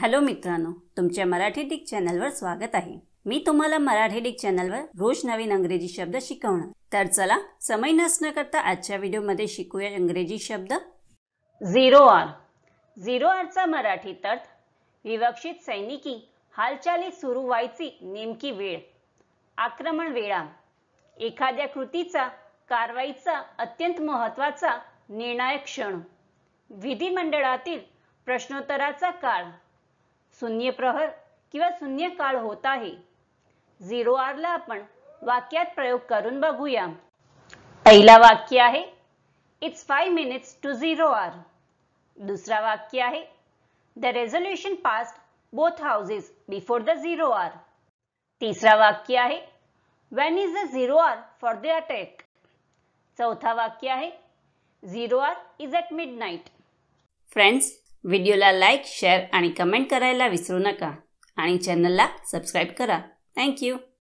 Hello मित्रांनो, तुमच्या Marathi Dick चॅनलवर स्वागत आहे। मी तुम्हाला मराठी डिक चॅनलवर रोज नवीन इंग्रजी शब्द शिकवणार। तर चला समय नष्ट न करता आजच्या व्हिडिओमध्ये शिकूया इंग्रजी शब्द। Zero R. झिरो आरचा मराठीत अर्थ विवक्षित सैनिकी हालचाली सुरू व्हायची नेमकी वेळ, आक्रमण वेळा, एखाद्या कृतीचा कारवाईचा अत्यंत महत्त्वाचा निर्णायक क्षण, विधिमंडळातील प्रश्नोत्तराचा काळ, शून्य प्रहर किंवा शून्य काळ होत आहे। झिरो आरला आपण वाक्यात प्रयोग करून बघूया। पहिला वाक्य आहे it's 5 minutes to zero hour। दुसरा वाक्य आहे the resolution passed both houses before the zero hour. तिसरा वाक्य आहे when is the zero hour for the attack. चौथा वाक्य आहे zero hour is at midnight. Friends, व्हिडिओला लाईक, शेअर आणि कमेंट करायला विसरू नका आणि चॅनलला सबस्क्राईब करा। Thank you.